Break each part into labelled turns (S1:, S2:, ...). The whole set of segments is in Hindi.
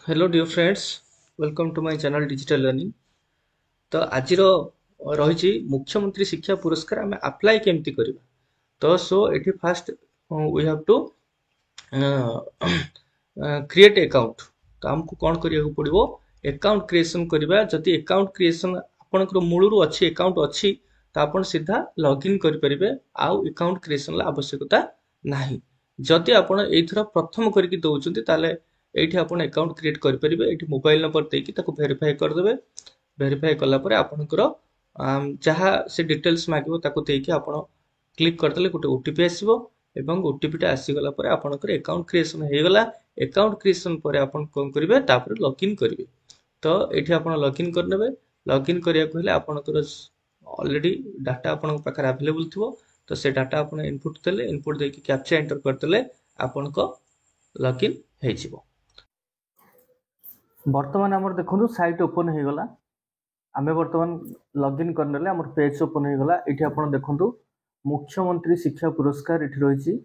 S1: Hello dear friends, welcome to my channel digital learning. तो आज रही मुख्यमंत्री शिक्षा पुरस्कार आम अप्लाई केमती करवा। तो सो ये first we have to create account. तो आमको कौन करिया पड़ो, अकाउंट क्रिएशन करवा। जदि अकाउंट क्रिएशन आपनकर मूलरू अच्छी अकाउंट अच्छी तो आप सीधा लॉगिन करेंगे। आउ अकाउंट क्रिएशन आवश्यकता नहीं। जदि आपण एथर प्रथम करके दौरान ताले एठी आपण अकाउंट क्रिएट करेंगे। ये मोबाइल नंबर देकी ताको वेरीफाई करदेवे। वेरीफाई कलापर आपणकर जहाँ से डिटेल्स मांगो ताको देकी आपण क्लिक करदेले गोटे ओटीपी आसो। एवं ओटीपीटा आसीगला पर आपणकर अकाउंट क्रिएशन हो गला। अकाउंट क्रिएशन पर आपण कौन करेंगे, तापर लॉगिन करेंगे। तो ये आप लॉगिन करने। लॉगिन करिया हेले आपणकर ऑलरेडी डाटा आपण पाखे अवेलेबल थी। तो से डाटा आप इनपुट देले, इनपुट देकी कैप्चा एंटर करदेले आपण लॉगिन हो।
S2: बर्तमान आमर देखो साइट ओपन हो गला। आम बर्तमान लॉगिन करने आम पेज ओपन हो गला। ये आप देखो मुख्यमंत्री शिक्षा पुरस्कार ये रही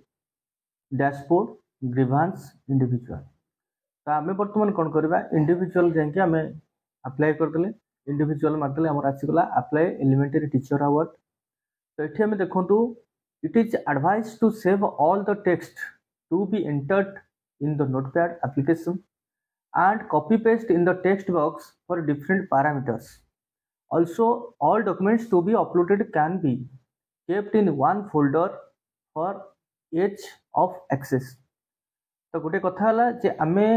S2: डैशबोर्ड ग्रीवांस इंडिविजुअल। तो आम बर्तमान कौन करवा, इंडिविजुअल जाकि आम अप्लाई करदे। इंडिविजुअल मारदे आमर आसीगला अप्लाई एलिमेंटरी टीचर अवार्ड। तो ये आम देखो it is advise to save all the text to be entered in the notepad application and copy paste in the text box for different parameters. Also, all documents to be uploaded can be kept in one folder for each of access. तो गोटे कथा है जे आमे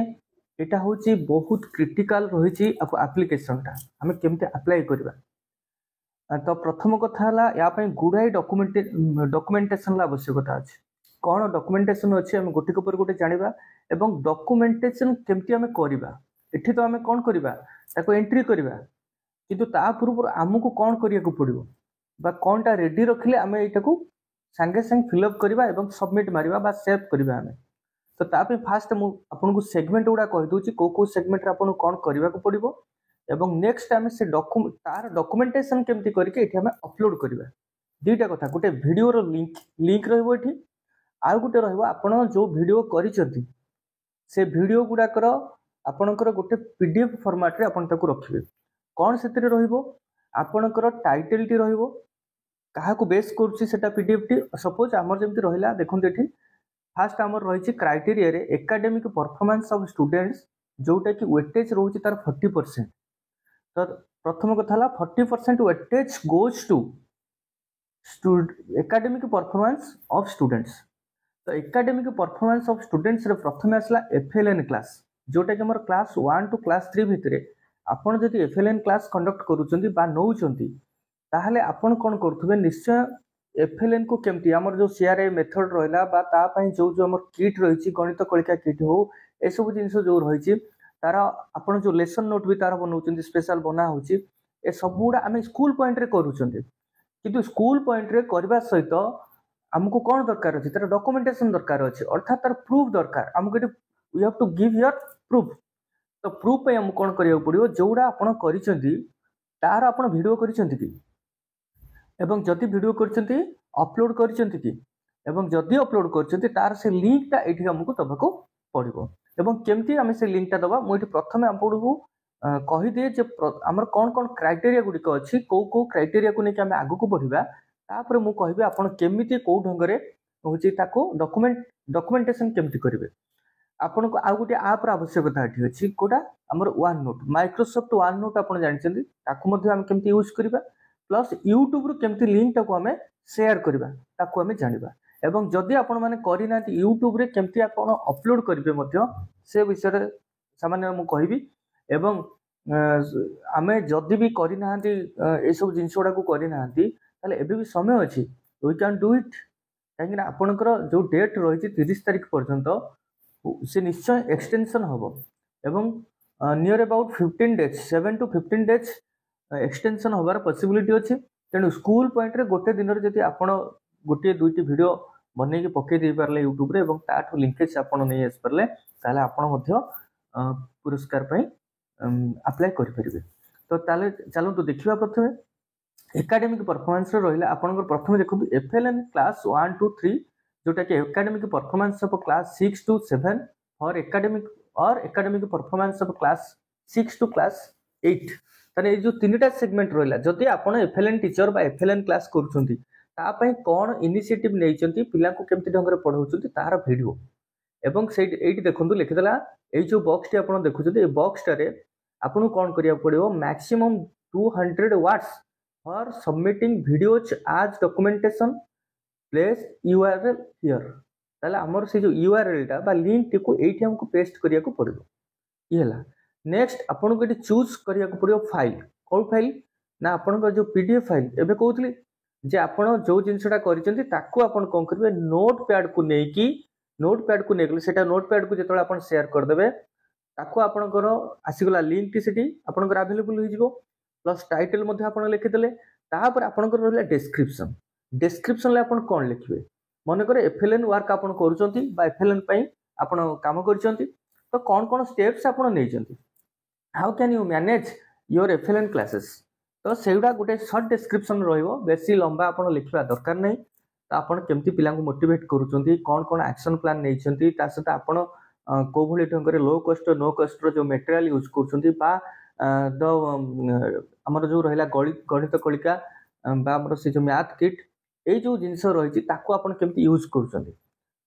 S2: एटा होची बहुत क्रिटिकल रही एप्लिकेशनटा आमे केमते अप्लाई करबा। तो प्रथम कथा है या गुड़ाई डॉक्यूमेंटेशन आवश्यकता अच्छे। कौन डॉक्यूमेंटेशन अच्छे आम गोटे पर गोटे जाना। एवं डॉक्यूमेंटेशन केमती आम करवा, एठी तो आम कौन करवा ताको एंट्री करवा, किंतु ता पूर्व आमको कौन करिया पड़ो बा कौनटा रेडी रखिले आम एटा सांगे सांगे फिलअप करवा एवं सबमिट मारिबा बा सेव करवा आम। तो तापे फास्ट मु आपनको सेगमेंट गुड़ा कहि दोची को सेगमेंट रे आपन कौन करवा पड़ो। एवं नेक्स्ट आम से तार डॉक्यूमेंटेशन केमती करके एठी आम अपलोड करवा। दुईटा कथा, गोटे वीडियो रो लिंक रहइबो एठी, आ गोटे रहइबो आपण जो वीडियो करिसथि से वीडियो गुड़ाकर आपणकर गोटे पीडीएफ फॉर्मेट रे आपण ताको रखिबे। कौन से रहिबो आपणकर टाइटल टी रहिबो, कहा को बेस करछि सेटा पीडीएफ टी। सपोज आमर जेमति रहिला देखुन एठी फास्ट आमर रहिछि क्राइटेरिया रे एकेडमिक परफॉर्मेंस ऑफ स्टूडेंट्स, जोटा कि वेटेज रहउछि तार 40%। तो प्रथम कथा हला 40% weightage goes to academic performance of students. तो एकेडमिक परफॉर्मेंस ऑफ स्टूडेंट्स रे प्रथम आसला एफएलएन क्लास, जोटा कि हमर क्लास 1 टू क्लास 3 भितरे आपण जदि एफएलएन क्लास कंडक्ट करूचंती बा नउचंती ताहले आपण कोन करथुबे, निश्चय एफएलएन को केमती हमर जो सीआरए मेथड रहला बा ता पई जो जो हमर किट रहिछि गणित कलिका किट हो ए सब जिंस जो रहिछि तार आपण जो लेसन नोट भी तार बनउचंती स्पेशल बना होछि। ए सब गुडा हम स्कूल पॉइंट रे करूचंती, किंतु स्कूल पॉइंट रे करबा सहित आमको कौन दरकार अच्छे, तार डॉक्यूमेंटेशन दरकार अच्छे, अर्थात तार प्रूफ दरकार आमको। We have to give your proof. तो प्रूफ पे हमको कौन करिया पड़ियो, जोड़ा आपण करिसेंती तार आपण वीडियो करिसेंती कि, एवं जदि वीडियो करिसेंती अपलोड करिसेंती कि, एवं जदि अपलोड करिसेंती तार से लिंकटा एठी हमको दबाको पड़िबो। एवं केमती आमे से लिंकटा दबा, मु एठी प्रथमे आपको कहि दिए जे हमर कौन कौन क्राइटेरिया गुडिक अछि, को क्राइटेरिया को नेकि आमे आगु को बढ़िबा। तापर मु कहबे आपण केमिति को ढंगरे होची ताको डॉक्यूमेंटेशन केमिति करिवे। आपण को आ गुटे ऐप रा आवश्यकता एठी अछि, कोडा हमर one note Microsoft one note आपण जानिछन्ती ताको मध्ये हम केमिति यूज करिबा, प्लस यूट्यूब रो केमिति लिंक ताको हमें शेयर करिबा ताको हमें जानिबा। एवं जदि आपण माने करि नाति यूट्यूब रे केमिति आपण अपलोड करिवे मध्ये से विषय रे सामान्य मु कहबी। एवं आमे जदि भी करि नाहंती ए सब जिंस गुडा को करि नाहंती ताले एबे भी समय अछि, वी कैन डू इट। कहीं आपणकर जो डेट रही 30 तारिख पर्यंत से निश्चय एक्सटेंशन हम एवं near about 15 days 7 to 15 days extension हबार पॉसिबिलिटी अच्छी। तेणु स्कूल पॉइंट रे गोटे दिन जदि आपण गोटे दुईटी वीडियो बनई पकई दे पारले यूट्यूब रे एवं ताठो लिंकेज आपण नहीं आस पारले ताले आपण मध्य पुरस्कार पई अप्लाई करि परिबे। तो ताले चलो तो देखिबा प्रथमे एकेडमिक परफॉर्मेंस रे रहिला आपनकर प्रथमे देखु एफएलएन क्लास 1 टू 3, जोटा कि academic performance of class 6 to 7 for academic और academic performance of class 6 to class 8 ताने जो तीनटा सेगमेंट रहिला जदि आपण एफएलएन टीचर बा एफएलएन क्लास करूछंती ता पई कोन इनिशिएटिव नेइचंती पिला को केमति ढंग रे पढाउछंती तार वीडियो एवं से एठी देखंतु लिखिदला ए जो बॉक्स टी आपण देखुछंती ए बॉक्स टारे आपण कोन करिया पड़ियो maximum 200 words for submitting videos आज डॉक्यूमेंटेशन प्लेस यूआरएल हियर ताले हमर से जो यूआरएल टा बा लिंक टी को एठी हमको पेस्ट करिया को पड़ियो ये हला नेक्स्ट आपण को एठी चूज करिया को पड़ियो फाइल कोन फाइल ना आपण को जो पीडीएफ फाइल एबे कहउतली जे आपण जो जिंसटा करिसेंती ताको आपण कोन करबे नोटपैड को नेकी नोटपैड को नेगले सेटा नोटपैड को जेतोला आपण शेयर कर देबे ताको आपणकर आसीगला लिंक टी सेठी आपणकर अवेलेबल हो जिवो प्लस टाइटल मध्ये आपण लिखि देले तापर आपणकर रहला डिस्क्रिप्शन डिस्क्रिप्शन ले आपण कोन लिखिबे मन करे एफएलएन वर्क आपण करूचंती बा एफएलएन पई आपण काम करूचंती तो कोन कोन स्टेप्स आपण नेइचंती how can you manage your FLN classes तो सेउडा गुटे शॉर्ट डिस्क्रिप्शन रहइबो बेसी लंबा आपण लिखिबा दरकार नै तो आपण केमती पिला को मोटिवेट करूचंती कोन कोन एक्शन प्लान नेइचंती ता सहित आपण को भली ढंग रे लो कॉस्ट नो कॉस्ट रो जो मटेरियल यूज करूचंती बा द हमर जो रहला गणित कलिका बा हमर से जो मैथ किट ए जो जिंस रहिछि ताको आपण केमती यूज करूचंती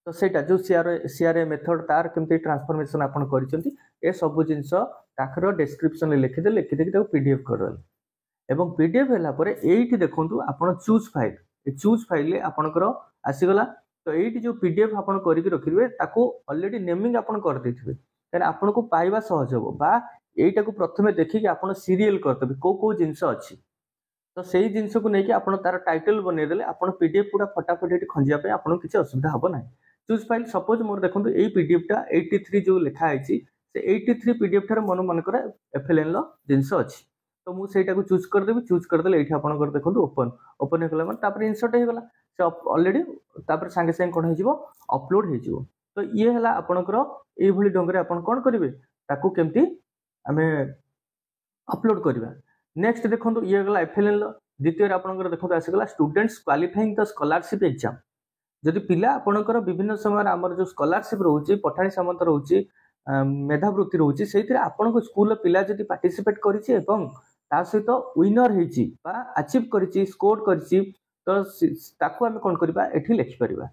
S2: तो सेटा जो सीआरए मेथड तार केमती ट्रांसफॉर्मेशन आपण करिसंती ए सब जिंस ताकर डिस्क्रिप्शन ले लिखि दे ताको पीडीएफ कर दे एवं पीडीएफ हला परे एठी देखंतु आपण choose file A choose file ले आपणकर आसीगला तो एठी जो पीडीएफ आपण करि के रखिबे ताको ऑलरेडी नेमिंग आपण कर देथिबे तने आपण को पाइबा सहज हो बा एटा को प्रथमे देखि के आपण सीरियल करतबे को जिंस अछि तो सेही जिंस को नै कि आपण तार टाइटल बनै देले आपण पीडीएफ पूरा फटाफट एठी खंजिया पे आपण किछ असुविधा हबो नै चूज फाइल सपोज मोर देखंतु एई पीडीएफ टा 83 जो लिखा आइछि से 83 पीडीएफ थार मन करे एफएलएन लो जिंस अछि तो मु सेटा को चूज कर देबी चूज कर देले एठी आपण कर देखंतु ओपन हे गला मन तापर इंसर्ट हे गला से ऑलरेडी तापर संगे संगे कोन हे जिवो अपलोड हे जिवो तो ये हला आपनकर एई भली ढंगरे आपण कोन करिवे ताकू केमती हमें अपलोड करिवा नेक्स्ट देखंतु ये गला एफएलएन लो द्वितीय आपनकर देखंतु आसी गला students qualifying the scholarship exam जदि पिला आपनकर विभिन्न समय हमर जो स्कॉलरशिप रहउची पठाणी सामंत रहउची मेधावृत्ति रहउची सेइथिरे आपनको स्कूल पिला जदि पार्टिसिपेट करिछि एवं ता सहित विनर हेछि बा अचीव करिछि स्कोर करिछि तो ताको हम कोन करबा एठी लिखि परबा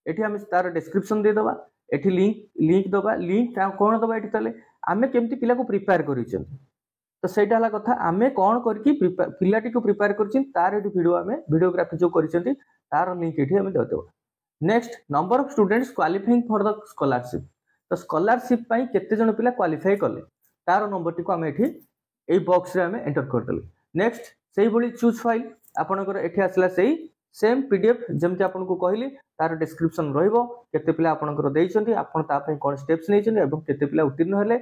S2: एठी हम तार डिस्क्रिप्शन दे दबा एठी लिंक दबा लिंक कोन दबा एठी तले हमें केमती पिला को प्रिपेयर करिछन तो सेटा हला कथा हमें कोन करकी पिलाटी को प्रिपेयर करिछन तार एठी वीडियो हमें वीडियोग्राफी जो करिछंती तार लिंक एठी हमें दे देबा next number of students qualifying for the scholarship तो स्कॉलरशिप पई केते जण पिला क्वालिफाई करले तार नंबर टी को हम एठी ए बॉक्स रे हमें एंटर कर देले नेक्स्ट सेही भली चूज फाइल आपनकर एठी आसला सेही सेम पीडीएफ जेमति आपन को कहली तार डिस्क्रिप्शन रहइबो केते पिला आपनकर देइछंती आपन ता पई कोन स्टेप्स नेइछंती एवं केते पिला उत्तीर्ण हेले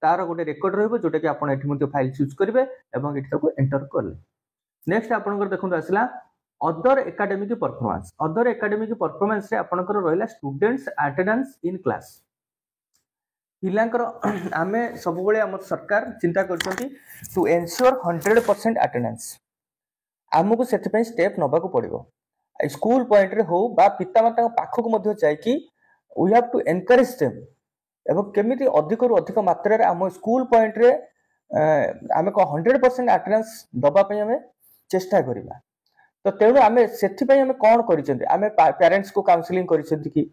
S2: तार गोटे रेकॉर्ड रहइबो जोटा कि आपन एठी मध्ये फाइल चूज करिवे एवं एठी ताको एंटर करले नेक्स्ट आपनकर देखंतु आसला अदर एकेडमिक परफॉर्मेंस रे आपनकर रहला स्टूडेंट्स अटेंडेंस इन क्लास पिलांकर आमे सब बेले हम सरकार चिंता करछंती टू एन्श्योर 100% अटेंडेंस आमको सेति पई स्टेप नबा को पड़िबो स्कूल पॉइंट रे हो बा पितामाता पाखक मध्ये जाय कि we have to encourage them एवं केमिति अधिक रु अधिक मात्रा रे हम स्कूल पॉइंट रे आमे को 100% अटेंडेंस दबा पई हमें चेष्टा करिबा तो तेणु आमे सेति पई हमें कोन करिसेंती आमे पेरेंट्स को काउंसलिंग करिसेंती कि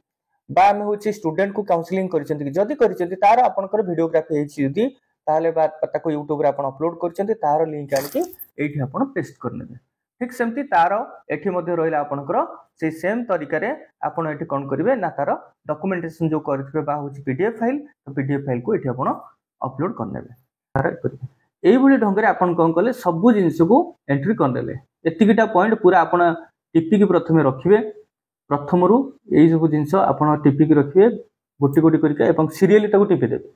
S2: बा आमे होची स्टूडेंट को काउंसलिंग करिसेंती कि जदी करिसेंती तार आपनकर वीडियोग्राफी हेछि जदी ताले बा ताको YouTube रे आपण अपलोड करिसेंती तार लिंक आनि कि एठी आपण पेस्ट करनेबे ठीक सेमती तार एठी मध्ये रहिला आपनकर से सेम तरीका रे आपण एठी कोन करिवे ना तार डॉक्यूमेंटेशन जो करथिबे बा होची पीडीएफ फाइल तो पीडीएफ फाइल को एठी आपण अपलोड करनेबे तार करिवे एई भली ढंग रे आपण कोन कले सब जिंस को एंट्री करनेले एतिकिटा पॉइंट पूरा आपण टिपी की प्रथमे रखिबे प्रथम रु एई सब जिंस आपण टिपी की रखिबे गोटी गोटी करके एवं सीरियली ताको टिपी देबे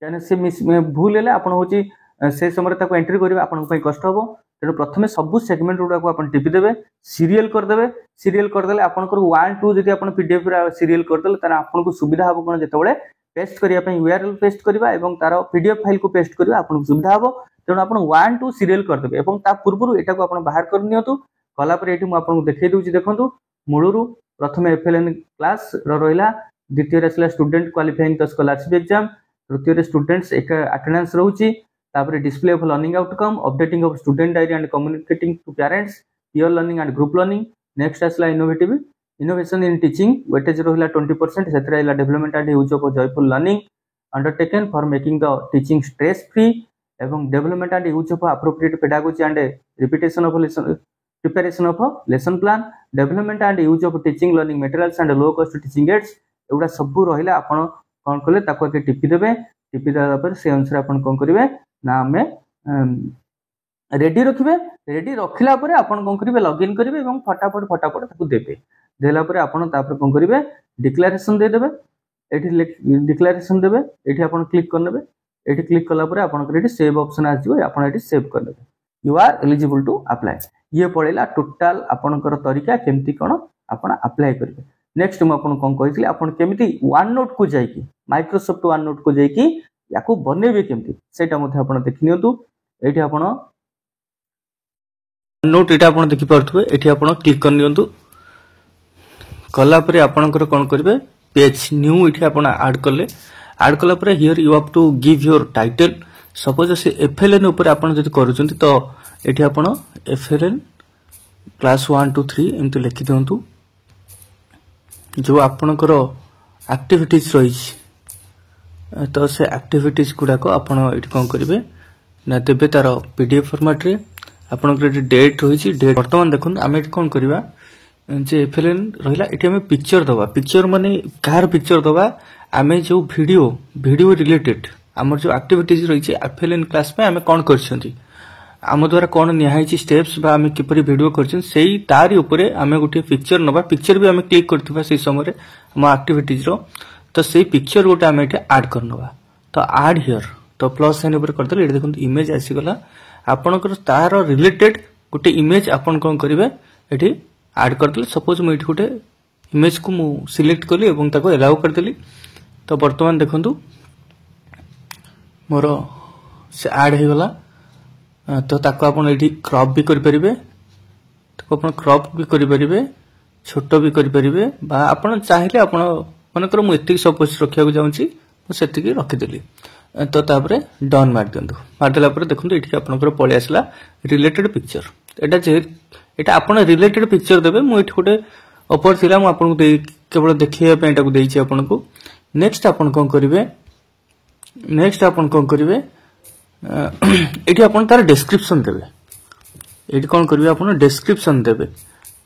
S2: यानी से भूल हेले आपण होची से समय ताको एंट्री करिवे आपण पई कष्ट हबो तेणु प्रथमे सब सेगमेंट गुडा को आपण टिपी देबे सीरियल कर देले आपनकर 1 2 जदि आपण पीडीएफ रा सीरियल कर देले तारा आपन को सुविधा हबो कोन जेतेबेले पेस्ट करिया पई यूआरएल पेस्ट करबा एवं तार पीडीएफ फाइल को पेस्ट करबा आपन को सुविधा हबो तेणु आपण 1 2 सीरियल कर देबे एवं ता पूर्वरु एटा को आपण बाहर कर नियतु कला पर एठी मु आपन को देखाइ दउची देखंतु मूलरु प्रथमे एफएलएन क्लास रो रहिला द्वितीय रसला student qualifying the scholarship exam तृतीय स्टूडेंट्स एक अटेंडेंस रहउची तापर display of learning outcome updating of student diary and communicating to parents peer learning and group learning next आसला इनोवेशन इन टीचिंग वेटेज रहिला 20% सेतरा इला development and use of joyful learning undertaken for making the teaching stress free एवं development and use of appropriate pedagogy and repetition of lesson preparation of lesson plan development and use of teaching learning materials and low cost teaching ads एगुडा सब रहिला आपण कोन कले ताको के टिपी देबे टिपी देला पर से अनुसार आपण कोन करिवे ना हमें रेडी रखिबे रेडी रखिला पर आपण कोन करिवे लॉगिन करिवे एवं फटाफट ताको देबे देला पर आपण तापर कोन करिवे डिक्लेरेशन दे देबे एठी डिक्लेरेशन देबे एठी आपण क्लिक करनेबे एठी क्लिक कला पर आपण एठी सेव ऑप्शन आ जिवो आपण एठी सेव करनेबे you are eligible to apply ये पड़ेला टोटाल आपनकर तरीका केमती कोन आपण अप्लाई करिवे नेक्स्ट म आपण कोन कहितली आपण केमती वन नोट को जाई कि माइक्रोसॉफ्ट वन नोट को जाई कि याको बनेबे केमती सेटा मध्ये आपण देखिनियंतु एठी आपण नोट एटा आपण देखि परथुवे एठी आपण क्लिक करनियंतु कला पर आपनकर कोन करिवे पेज न्यू एठी आपण ऐड कला पर here you have to give your title suppose say FLN ऊपर आपण जति करूचंती तो एठी आपण एफएलएन क्लास 1 2 3 एमति लिखि दंतु जो आपनकर एक्टिविटीज रही तो से एक्टिविटीज गुडा को आपण एठी कोन करिवे ना देबे तार पीडीएफ फॉर्मेट रे आपनकर डेट रही डेट वर्तमान देखुन आमे एठी कोन करिवा जे एफएलएन रहिला एठी हमें पिक्चर दबा पिक्चर माने कार पिक्चर दबा आमे जो वीडियो रिलेटेड हमर जो एक्टिविटीज रही एफएलएन क्लास में आमे कोन करछंती आम द्वारा कौन निहाई स्टेप्स बा आमे किपरि वीडियो करछन सेही तारी ऊपर आमे गुटे पिक्चर नबा पिक्चर भी आमे क्लिक करथिबा से समय हम एक्टिविटीज रो तो सेही पिक्चर गोटे आमे एटा ऐड करनबा तो ऐड हियर तो प्लस साइन ऊपर करदले एटा देखुन इमेज आसी गला आपनकर तार रिलेटेड गुटे इमेज आपन कोन करिवे एठी ऐड करदले सपोज म एठी गुटे इमेज को मु सिलेक्ट करली एवं ताको अलाउ करदेली तो वर्तमान देखंतु मोर से ऐड हे गला तो ताको आपण एठी क्रॉप भी करि परिबे ताको आपण क्रॉप भी करि परिबे छोटो भी करि परिबे बा आपण चाहिले आपण मनकर मु एतिक सपोज रखिया को जाउची मु सेतिकी रखि देली तो तापरे डन मार दंतु मार देला पर देखंतु एठी आपनकर पळे आसला रिलेटेड पिक्चर एटा आपण रिलेटेड पिक्चर देबे मु एठी गोटे ऑफर थिला मु आपन को केवल देखिया पे एटा को देइची आपन को नेक्स्ट आपण कोन करिवे एठी आपण तार डिस्क्रिप्शन देबे एठी कोन करबे आपण डिस्क्रिप्शन देबे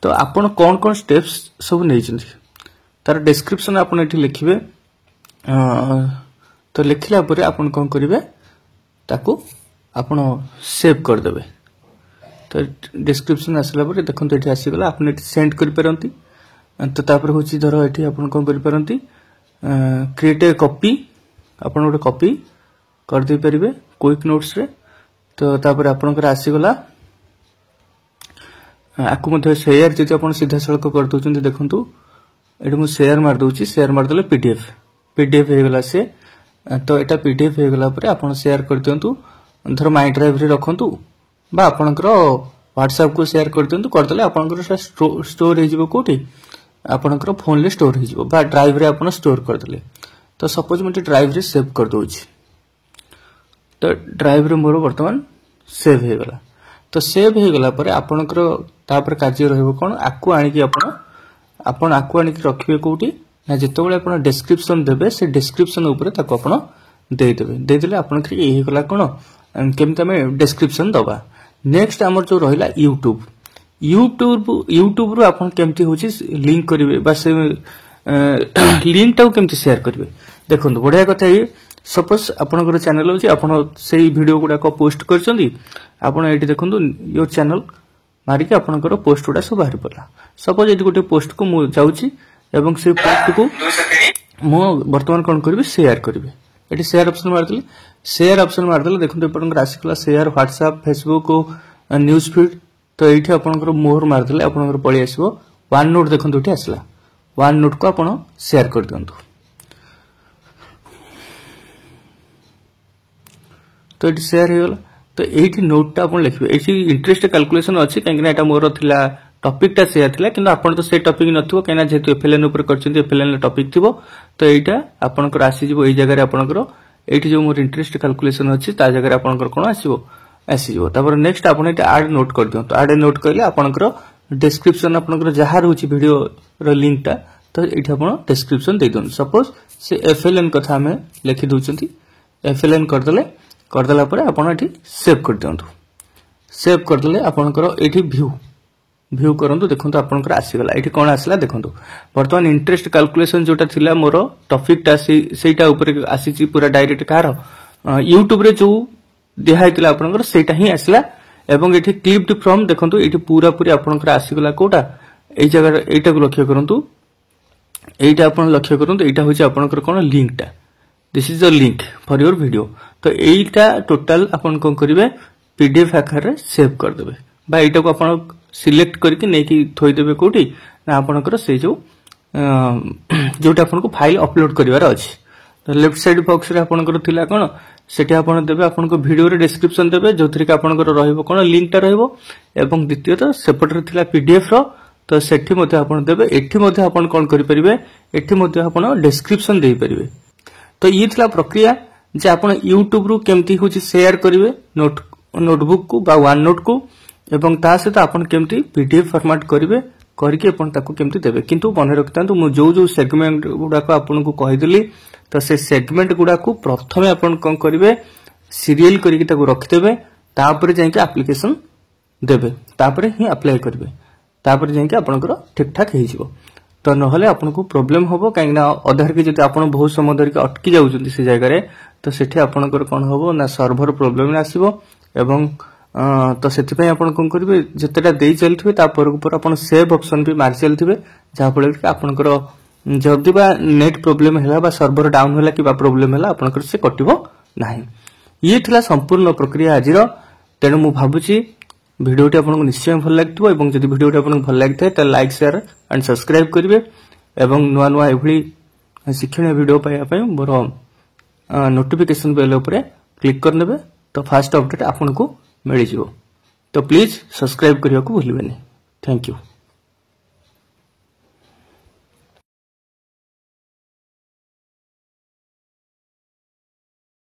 S2: तो आपण कोन स्टेप्स सब नै छिन तार डिस्क्रिप्शन आपण एठी लिखिबे तो लिखला परे आपण कोन करिवे ताको आपण सेव कर देबे तो डिस्क्रिप्शन आसला परे देखंतु एठी आसी गला आपण एठी सेंड कर परंती तो तापर होची धरो एठी आपण कोन कर परंती क्रिएट ए कॉपी आपण गोटे कॉपी कर दे परिबे क्विक नोट्स रे तो तापर आपनकर आसी गला आकु मध्ये शेयर जति आपण सीधा सळक कर दोचंती देखंतु एठी मु शेयर मार दोची शेयर मार देले पीडीएफ हे गला से तो एटा पीडीएफ हे गला परे आपण शेयर कर दियंतु धर माई ड्राइव रे रखंतु बा आपनकर व्हाट्सएप को शेयर कर दियंतु कर देले आपनकर स्टोर हे जिवो कोठी आपनकर फोन ले स्टोर हे जिवो बा ड्राइव रे आपण स्टोर कर देले तो सपोज मते ड्राइव रे सेव कर दोची तो ड्राइव रे मोर वर्तमान सेव हे गला तो सेव हे गला परे आपनकर तापर कार्य रहबो कोन आकु आनी कि आपण आकु आनी कि रखिबे कोठी ना जते बेले आपण डिस्क्रिप्शन देबे से डिस्क्रिप्शन ऊपर ताको आपण दे देले आपण कि हे गला कोन केमता में डिस्क्रिप्शन दबा नेक्स्ट हमर जो रहिला यूट्यूब रो आपण केमती होची लिंक करिवे बस लिंक टाउ केमती शेयर करिवे देखंतु बढ़िया कथा ये सपोज आपनकर चैनल होची आपण सेही वीडियो गुडा को पोस्ट करचंदी आपण एठी देखंतु योर चैनल मारी के आपनकर पोस्ट गुडा सब बाहर पड़ला सपोज एठी गोटे पोस्ट को मु जाउची एवं से पोस्ट को मु वर्तमान कोन करबे शेयर करबे एठी शेयर ऑप्शन मार देले देखंतु आपनकर राशि कला share WhatsApp Facebook news feed तो एठी आपनकर मोहर मार देले आपनकर पळी आसीबो वन नोट देखंतु एठी आसला वन नोट को आपण शेयर कर दियंतु तो एठी शेयर हे गला तो एठी नोट ता आपण लिखबे एठी इंटरेस्ट कैलकुलेशन अछि कांगिना एटा मोर थिला टॉपिक ता शेयर थिला किंतु आपण तो से टॉपिक नथिबो काइना जेतु एफएलएन ऊपर करछन्ती एफएलएन टॉपिक थिबो तो एटा आपनकर आसी जिवो एई जगह रे आपनकर
S1: एठी जो मोर इंटरेस्ट कैलकुलेशन अछि ता जगह आपनकर कोन आसीबो आसीबो तापर नेक्स्ट आपन एठी ऐड नोट कर दियौ तो ऐड नोट करले आपनकर डिस्क्रिप्शन आपनकर जहा रहउची वीडियो रो लिंक ता तो एठी आपन डिस्क्रिप्शन दे दोन सपोज से एफएलएन कथा हमें लिखि दोचंती एफएलएन कर देला परे आपन एठी सेव कर दियंतु सेव कर देले आपनकर एठी व्यू करंतु देखंतु आपनकर आसी गला एठी कोन आसला देखंतु वर्तमान इंटरेस्ट कैलकुलेशन जोटा थिला मोर टॉपिक ता सेटा ऊपर आसीची पूरा डायरेक्ट कार YouTube रे जो देहाइतिला आपनकर सेटा ही आसला एवं एठी क्लिप्ड फ्रॉम देखंतु एठी पूरा पूरी आपनकर आसी गला कोटा एई जगह एटा को लक्ष्य करंतु एटा आपन लक्ष्य करंतु एटा होची आपनकर कोन लिंक ता this is the link for your video तो एटा टोटल आपन कोन करिवे पीडीएफ आकार रे सेव कर देबे बा एटा को आपन सिलेक्ट करके नै कि थोई देबे कोठी ना आपनकर से जो जोटा आपन को फाइल अपलोड करिवार अछि तो लेफ्ट साइड बॉक्स रे आपनकर थिला कोन सेठी आपन देबे आपन को वीडियो रे डिस्क्रिप्शन देबे जोथरि का आपनकर रहइबो कोन लिंक ता रहइबो एवं द्वितीय तो सेपट रे थिला पीडीएफ रो तो सेठी मध्ये आपन देबे एठी मध्ये आपन कोन करि परिबे एठी मध्ये आपन डिस्क्रिप्शन देई परिबे तो ये थिला प्रक्रिया जे आपन YouTube रु केमती होची शेयर करिवे नोटबुक को बा वन नोट को एवं ता सहित आपन केमती पीडीएफ फॉर्मेट करिवे करके अपन ताको केमती देबे किंतु मन रखतांतु मु जो सेगमेंट गुडा को आपन को कहि देली तो से सेगमेंट गुडा को प्रथमे आपन कोन करिवे सीरियल करके ताको रखि देबे तापर जाय के एप्लीकेशन देबे तापर ही अप्लाई करिवे तापर जाय के आपनकर ठीक ठाक हे जिवो तो नहले आपन को प्रॉब्लम होबो काई ना अधार के जति आपन बहुत समय धरि के अटकी जाउचंती से जगह रे तो सेठी आपनकर कोन होबो ना सर्वर प्रॉब्लम आसीबो एवं तो सेति पय आपन कोन करिवे जतेटा देई चलथिबे ता पर ऊपर आपन सेव ऑप्शन भी मार चलथिबे जा फळे कि आपनकर जदी बा नेट प्रॉब्लम हैला बा सर्वर डाउन हैला कि बा प्रॉब्लम हैला आपनकर से कटिबो नाही ये थिला संपूर्ण प्रक्रिया आजिरो तेनु मु भाबुची वीडियोटी आपको निश्चय भल लगे और जब वीडियोटी आपको भल लगी है तो लाइक शेयर एंड सब्सक्राइब करेंगे और नुआ नुआ एभली शिक्षण वीडियो पाइबा मोर नोटिफिकेशन बेल उपर क्लिक करने तो फास्ट अपडेट आपको मिल जाव तो प्लीज सब्सक्राइब करने को भूलिए। Thank you.